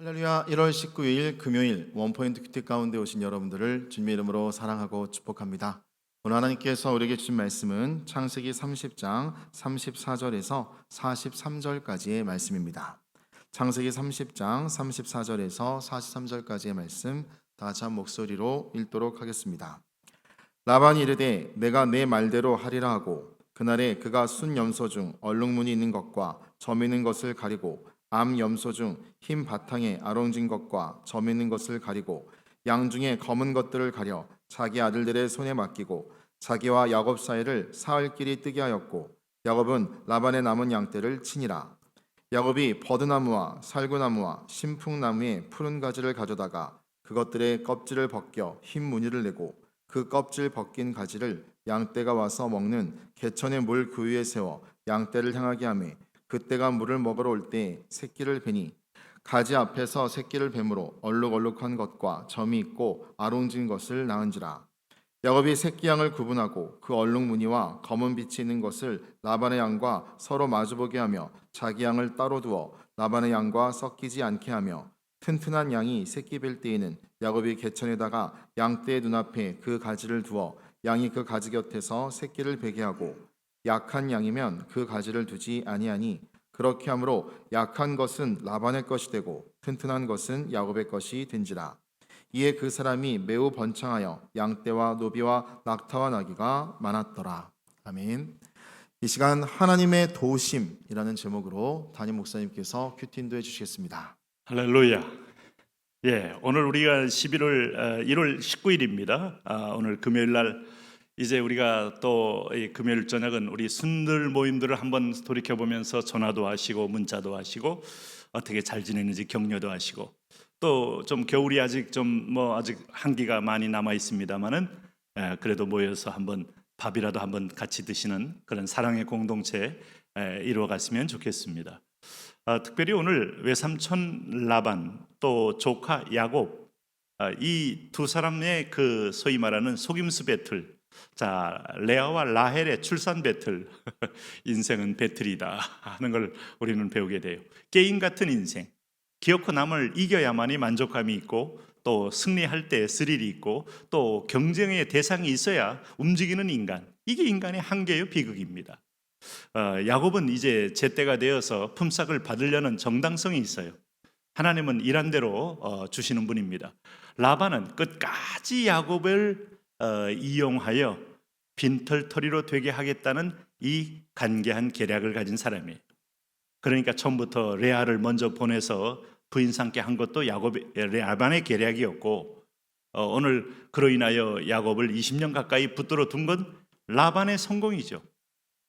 할렐루야. 1월 19일 금요일 원포인트 큐티 가운데 오신 여러분들을 주님의 이름으로 사랑하고 축복합니다. 오늘 하나님께서 우리에게 주신 말씀은 창세기 30장 34절에서 43절까지의 말씀입니다. 창세기 30장 34절에서 43절까지의 말씀 다 같이 한 목소리로 읽도록 하겠습니다. 라반이 이르되 내가 내 말대로 하리라 하고 그날에 그가 순 염소 중 얼룩무늬 있는 것과 점 있는 것을 가리고 암 염소 중 흰 바탕에 아롱진 것과 점 있는 것을 가리고 양 중에 검은 것들을 가려 자기 아들들의 손에 맡기고 자기와 야곱 사이를 사흘길이 뜨게 하였고 야곱은 라반의 남은 양떼를 치니라. 야곱이 버드나무와 살구나무와 신풍나무의 푸른 가지를 가져다가 그것들의 껍질을 벗겨 흰 무늬를 내고 그 껍질 벗긴 가지를 양떼가 와서 먹는 개천의 물 그 위에 세워 양떼를 향하게 하며 그때가 물을 먹으러 올 때 새끼를 베니 가지 앞에서 새끼를 뱀으로 얼룩얼룩한 것과 점이 있고 아롱진 것을 낳은지라. 야곱이 새끼 양을 구분하고 그 얼룩 무늬와 검은 빛이 있는 것을 라반의 양과 서로 마주보게 하며 자기 양을 따로 두어 라반의 양과 섞이지 않게 하며 튼튼한 양이 새끼 뵐 때에는 야곱이 개천에다가 양떼의 눈앞에 그 가지를 두어 양이 그 가지 곁에서 새끼를 베게 하고 약한 양이면 그 가지를 두지 아니하니 그렇게 하므로 약한 것은 라반의 것이 되고 튼튼한 것은 야곱의 것이 된지라. 이에 그 사람이 매우 번창하여 양떼와 노비와 낙타와 나귀가 많았더라. 아멘. 이 시간 하나님의 도우심이라는 제목으로 담임 목사님께서 큐티 인도해 주시겠습니다. 할렐루야. 오늘 우리가 1월 19일입니다. 오늘 금요일 날 이제 우리가 또 금요일 저녁은 우리 순들 모임들을 한번 돌이켜 보면서 전화도 하시고 문자도 하시고 어떻게 잘 지내는지 격려도 하시고 또 좀 겨울이 아직 아직 한기가 많이 남아 있습니다만은 그래도 모여서 한번 밥이라도 한번 같이 드시는 그런 사랑의 공동체 이루어 갔으면 좋겠습니다. 특별히 오늘 외삼촌 라반 또 조카 야곱 이 두 사람의 그 소위 말하는 속임수 배틀, 자 레아와 라헬의 출산 배틀 인생은 배틀이다 하는 걸 우리는 배우게 돼요. 게임 같은 인생, 기어코 남을 이겨야만이 만족감이 있고 또 승리할 때 스릴이 있고 또 경쟁의 대상이 있어야 움직이는 인간, 이게 인간의 한계요 비극입니다. 야곱은 이제 제때가 되어서 품삯을 받으려는 정당성이 있어요. 하나님은 일한 대로 주시는 분입니다. 라반은 끝까지 야곱을 이용하여 빈털터리로 되게 하겠다는 이 간계한 계략을 가진 사람이에요. 그러니까 처음부터 레아를 먼저 보내서 부인 삼게 한 것도 라반의 계략이었고 오늘 그로 인하여 야곱을 20년 가까이 붙들어 둔 건 라반의 성공이죠.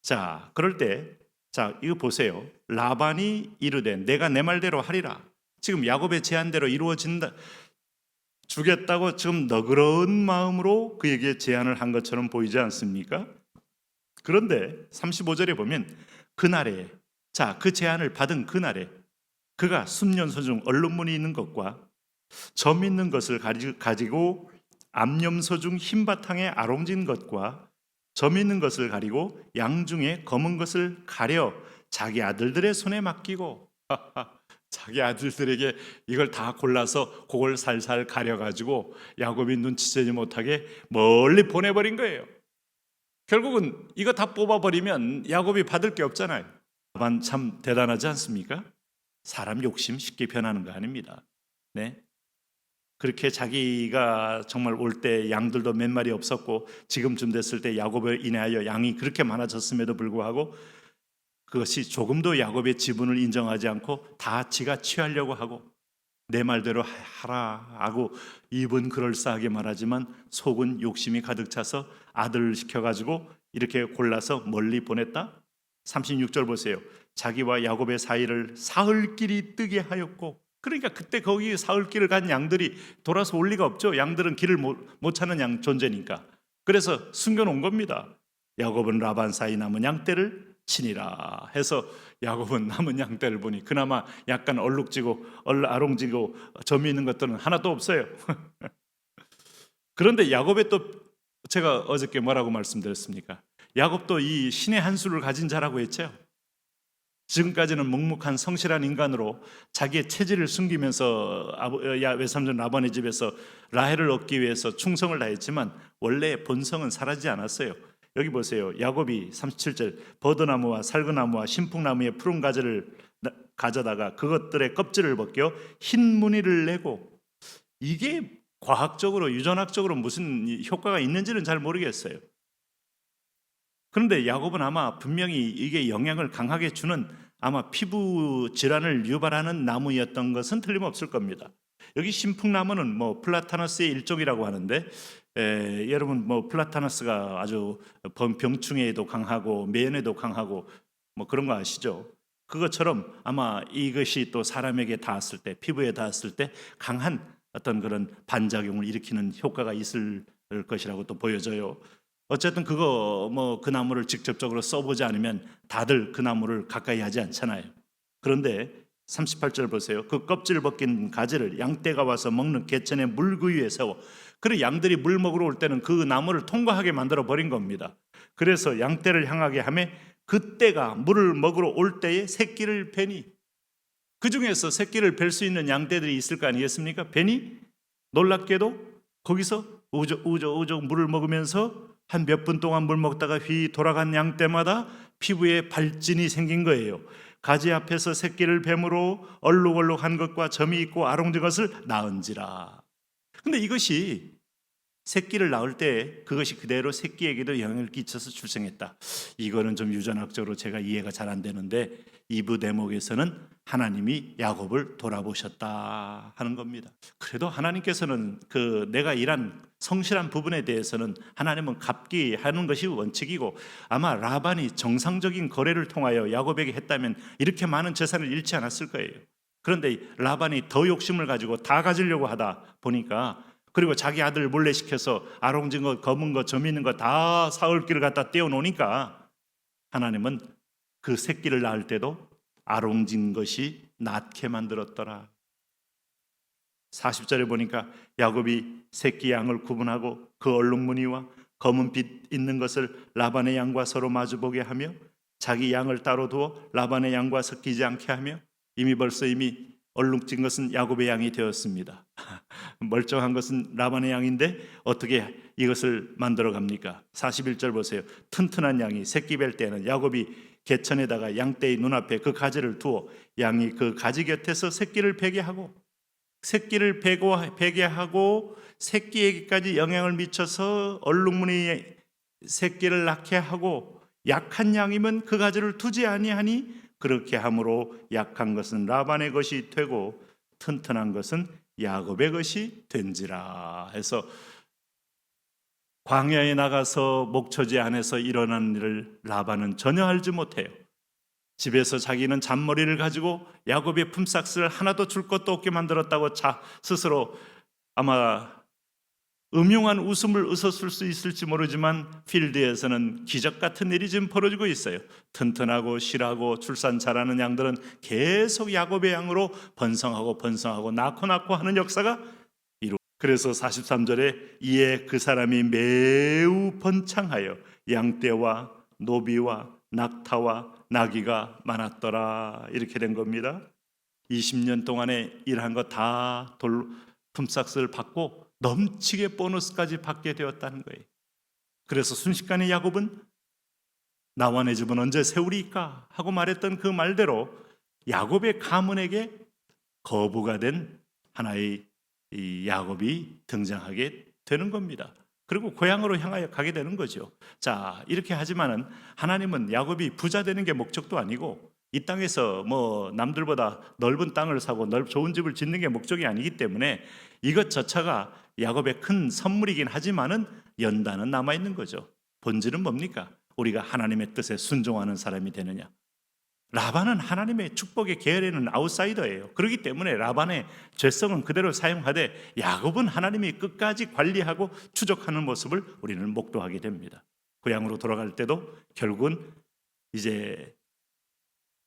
자, 그럴 때, 자, 이거 보세요. 라반이 이르되 내가 내 말대로 하리라. 지금 야곱의 제안대로 이루어진다. 주겠다고 지금 너그러운 마음으로 그에게 제안을 한 것처럼 보이지 않습니까? 그런데 35절에 보면 그날에, 자, 그 제안을 받은 그날에 그가 순년소 중 얼룩무늬 있는 것과 점 있는 것을 가지고 암염소 중 흰 바탕에 아롱진 것과 점 있는 것을 가리고 양 중에 검은 것을 가려 자기 아들들의 손에 맡기고 자기 아들들에게 이걸 다 골라서 그걸 살살 가려가지고 야곱이 눈치채지 못하게 멀리 보내버린 거예요. 결국은 이거 다 뽑아버리면 야곱이 받을 게 없잖아요. 라반 참 대단하지 않습니까? 사람 욕심 쉽게 변하는 거 아닙니다. 네. 그렇게 자기가 정말 올 때 양들도 몇 마리 없었고 지금쯤 됐을 때 야곱을 인하여 양이 그렇게 많아졌음에도 불구하고 그것이 조금도 야곱의 지분을 인정하지 않고 다 지가 취하려고 하고 내 말대로 하라 하고 입은 그럴싸하게 말하지만 속은 욕심이 가득 차서 아들을 시켜가지고 이렇게 골라서 멀리 보냈다. 36절 보세요. 자기와 야곱의 사이를 사흘길이 뜨게 하였고, 그러니까 그때 거기 사흘길을 간 양들이 돌아서 올 리가 없죠. 양들은 길을 못 찾는 양 존재니까. 그래서 숨겨놓은 겁니다. 야곱은 라반 사이 남은 양떼를 치니라 해서 야곱은 남은 양떼를 보니 그나마 약간 얼룩지고 아롱지고 점이 있는 것들은 하나도 없어요. 그런데 야곱의 또 제가 어저께 뭐라고 말씀드렸습니까? 야곱도 이 신의 한 수를 가진 자라고 했죠. 지금까지는 묵묵한 성실한 인간으로 자기의 체질을 숨기면서 외삼촌 라반의 집에서 라헬을 얻기 위해서 충성을 다했지만 원래 본성은 사라지지 않았어요. 여기 보세요. 야곱이 37절 버드나무와 살그나무와 신풍나무의 푸른 가지를 가져다가 그것들의 껍질을 벗겨 흰 무늬를 내고, 이게 과학적으로 유전학적으로 무슨 효과가 있는지는 잘 모르겠어요. 그런데 야곱은 아마 분명히 이게 영향을 강하게 주는 아마 피부 질환을 유발하는 나무였던 것은 틀림없을 겁니다. 여기 신풍나무는 뭐 플라타너스의 일종이라고 하는데, 여러분 뭐 플라타너스가 아주 병충해에도 강하고 매연에도 강하고 뭐 그런 거 아시죠? 그것처럼 아마 이것이 또 사람에게 닿았을 때, 피부에 닿았을 때 강한 어떤 그런 반작용을 일으키는 효과가 있을 것이라고 또 보여져요. 어쨌든 그거 뭐 그 나무를 직접적으로 써보지 않으면 다들 그 나무를 가까이 하지 않잖아요. 그런데 38절 보세요. 그 껍질 벗긴 가지를 양떼가 와서 먹는 개천의 물구유에 세워. 그래 양들이 물 먹으러 올 때는 그 나무를 통과하게 만들어 버린 겁니다. 그래서 양떼를 향하게 하며 그때가 물을 먹으러 올 때에 새끼를 베니, 그 중에서 새끼를 뵐 수 있는 양떼들이 있을 거 아니겠습니까? 베니 놀랍게도 거기서 우적 물을 먹으면서 한 몇 분 동안 물 먹다가 휘 돌아간 양떼마다 피부에 발진이 생긴 거예요. 가지 앞에서 새끼를 뱀으로 얼룩얼룩한 것과 점이 있고 아롱진 것을 낳은지라. 근데 이것이 새끼를 낳을 때 그것이 그대로 새끼에게도 영향을 끼쳐서 출생했다. 이거는 좀 유전학적으로 제가 이해가 잘 안 되는데, 2부 대목에서는 하나님이 야곱을 돌아보셨다 하는 겁니다. 그래도 하나님께서는 그 내가 일한 성실한 부분에 대해서는 하나님은 갚게 하는 것이 원칙이고, 아마 라반이 정상적인 거래를 통하여 야곱에게 했다면 이렇게 많은 재산을 잃지 않았을 거예요. 그런데 라반이 더 욕심을 가지고 다 가지려고 하다 보니까, 그리고 자기 아들 몰래 시켜서 아롱진 것, 검은 것, 점 있는 거 다 사흘길을 갖다 떼어놓으니까 하나님은 그 새끼를 낳을 때도 아롱진 것이 낫게 만들었더라. 40절에 보니까 야곱이 새끼 양을 구분하고 그 얼룩무늬와 검은 빛 있는 것을 라반의 양과 서로 마주보게 하며 자기 양을 따로 두어 라반의 양과 섞이지 않게 하며, 이미 얼룩진 것은 야곱의 양이 되었습니다. 멀쩡한 것은 라반의 양인데 어떻게 이것을 만들어 갑니까? 41절 보세요. 튼튼한 양이 새끼 뵐 때는 야곱이 개천에다가 양떼의 눈앞에 그 가지를 두어 양이 그 가지 곁에서 새끼를 베게 하고, 새끼에게까지 영향을 미쳐서 얼룩무늬 새끼를 낳게 하고, 약한 양이면 그 가지를 두지 아니하니 그렇게 함으로 약한 것은 라반의 것이 되고 튼튼한 것은 야곱의 것이 된지라 해서, 광야에 나가서 목초지 안에서 일어난 일을 라반은 전혀 알지 못해요. 집에서 자기는 잔머리를 가지고 야곱의 품삯을 하나도 줄 것도 없게 만들었다고 스스로 아마 음흉한 웃음을 웃었을 수 있을지 모르지만, 필드에서는 기적 같은 일이 지금 벌어지고 있어요. 튼튼하고 실하고 출산 잘하는 양들은 계속 야곱의 양으로 번성하고 낳고 하는 역사가 그래서 43절에 이에 그 사람이 매우 번창하여 양떼와 노비와 낙타와 나귀가 많았더라, 이렇게 된 겁니다. 20년 동안에 일한 거 다 품삯을 받고 넘치게 보너스까지 받게 되었다는 거예요. 그래서 순식간에 야곱은 나와 내 집은 언제 세우리까 하고 말했던 그 말대로 야곱의 가문에게 거부가 된 하나의 이 야곱이 등장하게 되는 겁니다. 그리고 고향으로 향하여 가게 되는 거죠. 자, 이렇게 하지만은 하나님은 야곱이 부자 되는 게 목적도 아니고, 이 땅에서 뭐 남들보다 넓은 땅을 사고 좋은 집을 짓는 게 목적이 아니기 때문에 이것저차가 야곱의 큰 선물이긴 하지만은 연단은 남아 있는 거죠. 본질은 뭡니까? 우리가 하나님의 뜻에 순종하는 사람이 되느냐. 라반은 하나님의 축복의 계열에는 아웃사이더예요. 그렇기 때문에 라반의 죄성은 그대로 사용하되 야곱은 하나님이 끝까지 관리하고 추적하는 모습을 우리는 목도하게 됩니다. 고향으로 돌아갈 때도 결국은 이제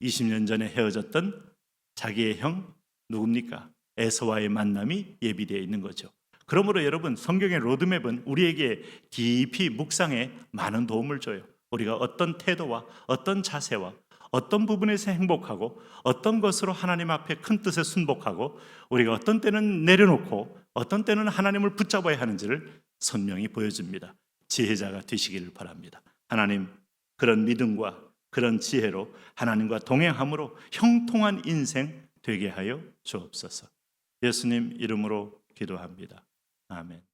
20년 전에 헤어졌던 자기의 형 누굽니까? 에서와의 만남이 예비되어 있는 거죠. 그러므로 여러분, 성경의 로드맵은 우리에게 깊이 묵상에 많은 도움을 줘요. 우리가 어떤 태도와 어떤 자세와 어떤 부분에서 행복하고 어떤 것으로 하나님 앞에 큰 뜻에 순복하고 우리가 어떤 때는 내려놓고 어떤 때는 하나님을 붙잡아야 하는지를 선명히 보여줍니다. 지혜자가 되시기를 바랍니다. 하나님, 그런 믿음과 그런 지혜로 하나님과 동행함으로 형통한 인생 되게 하여 주옵소서. 예수님 이름으로 기도합니다. 아멘.